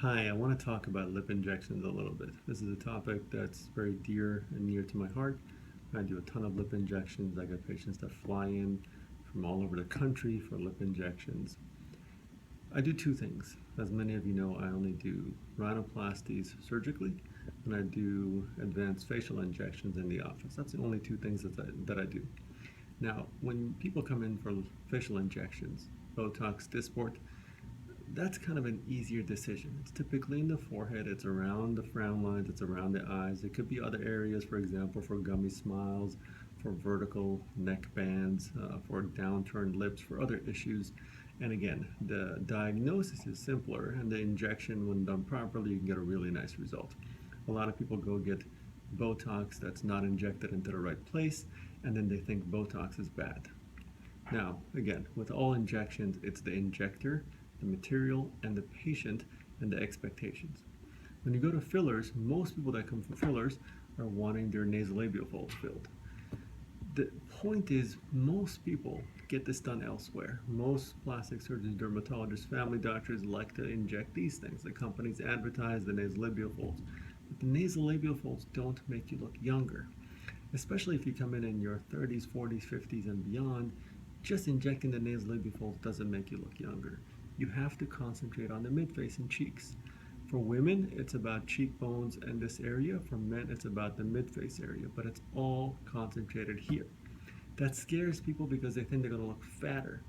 Hi, I want to talk about lip injections a little bit. This is a topic that's very dear and near to my heart. I do a ton of lip injections. I get patients that fly in from all over the country for lip injections. I do two things. As many of you know, I only do rhinoplasties surgically, and I do advanced facial injections in the office. That's the only two things that I do. Now, when people come in for facial injections, Botox, Dysport, that's kind of an easier decision. It's typically in the forehead, it's around the frown lines, it's around the eyes. It could be other areas, for example, for gummy smiles, for vertical neck bands, for downturned lips, for other issues. And again, the diagnosis is simpler, and the injection, when done properly, you can get a really nice result. A lot of people go get Botox that's not injected into the right place, and then they think Botox is bad. Now, again, with all injections, it's the injector, the material, and the patient, and the expectations. When you go to fillers, most people that come for fillers are wanting their nasolabial folds filled. The point is, most people get this done elsewhere. Most plastic surgeons, dermatologists, family doctors like to inject these things. The companies advertise the nasolabial folds. But the nasolabial folds don't make you look younger. Especially if you come in your 30s, 40s, 50s, and beyond, just injecting the nasolabial folds doesn't make you look younger. You have to concentrate on the mid-face and cheeks. For women, it's about cheekbones and this area. For men, it's about the mid-face area, but it's all concentrated here. That scares people because they think they're going to look fatter.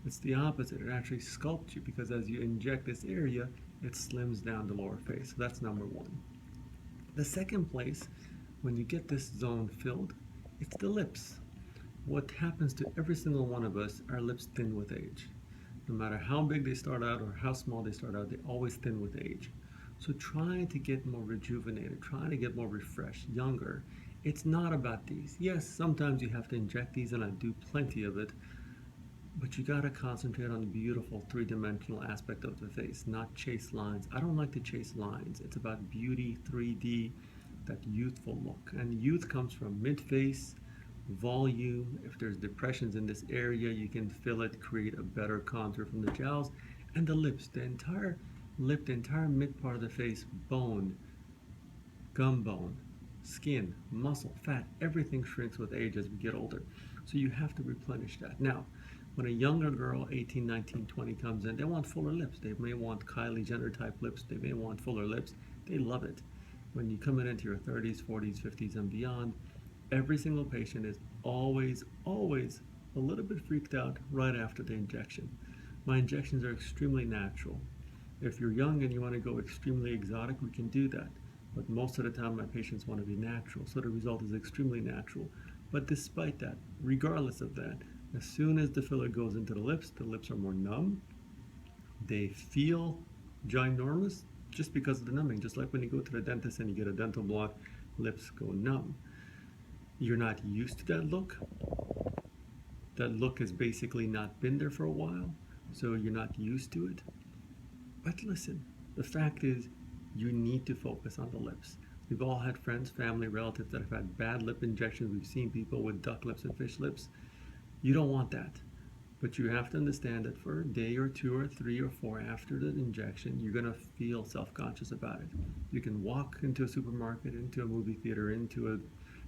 It's the opposite. It actually sculpts you because as you inject this area, it slims down the lower face. So that's number one. The second place, when you get this zone filled, it's the lips. What happens to every single one of us, our lips thin with age. No matter how big they start out or how small they start out, they always thin with age. So trying to get more rejuvenated, trying to get more refreshed, younger, it's not about these. Yes, sometimes you have to inject these, and I do plenty of it, but you gotta concentrate on the beautiful three-dimensional aspect of the face, not chase lines. I don't like to chase lines. It's about beauty, 3D, that youthful look. And youth comes from mid-face, volume. If there's depressions in this area, you can fill it, create a better contour from the jowls. And the lips, the entire lip, the entire mid part of the face, bone, gum bone, skin, muscle, fat, everything shrinks with age as we get older. So you have to replenish that. Now, when a younger girl, 18, 19, 20, comes in, they want fuller lips. They may want Kylie Jenner type lips. They may want fuller lips. They love it. When you come in into your 30s, 40s, 50s, and beyond, every single patient is always a little bit freaked out right after the injection. My injections are extremely natural. If you're young and you want to go extremely exotic, we can do that. But most of the time, my patients want to be natural, so the result is extremely natural. But despite that, regardless of that, as soon as the filler goes into the lips are more numb. They feel ginormous just because of the numbing. Just like when you go to the dentist and you get a dental block, lips go numb. You're not used to that look. That look has basically not been there for a while, so you're not used to it. But listen, the fact is, you need to focus on the lips. We've all had friends, family, relatives that have had bad lip injections. We've seen people with duck lips and fish lips. You don't want that. But you have to understand that for a day or two or three or four after the injection, you're going to feel self-conscious about it. You can walk into a supermarket, into a movie theater, into a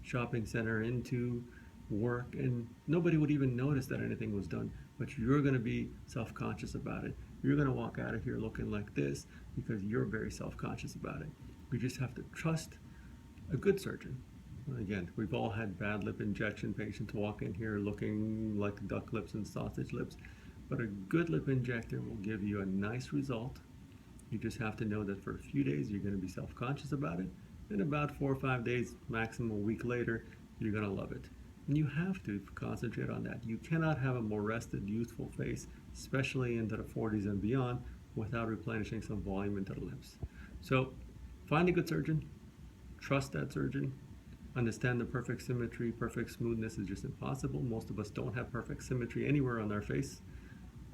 shopping center, into work, and nobody would even notice that anything was done, but you're going to be self-conscious about it. You're going to walk out of here looking like this because you're very self-conscious about it. You just have to trust a good surgeon. Again, we've all had bad lip injection patients walk in here looking like duck lips and sausage lips, but a good lip injector will give you a nice result. You just have to know that for a few days you're going to be self-conscious about it. In about 4 or 5 days, maximum a week later, you're going to love it. And you have to concentrate on that. You cannot have a more rested, youthful face, especially into the 40s and beyond, without replenishing some volume into the lips. So find a good surgeon, trust that surgeon, understand the perfect symmetry. Perfect smoothness is just impossible. Most of us don't have perfect symmetry anywhere on our face,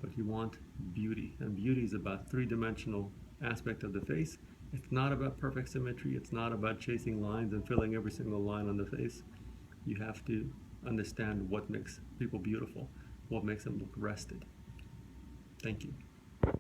but you want beauty, and beauty is about three-dimensional aspect of the face. It's not about perfect symmetry. It's not about chasing lines and filling every single line on the face. You have to understand what makes people beautiful, what makes them look rested. Thank you.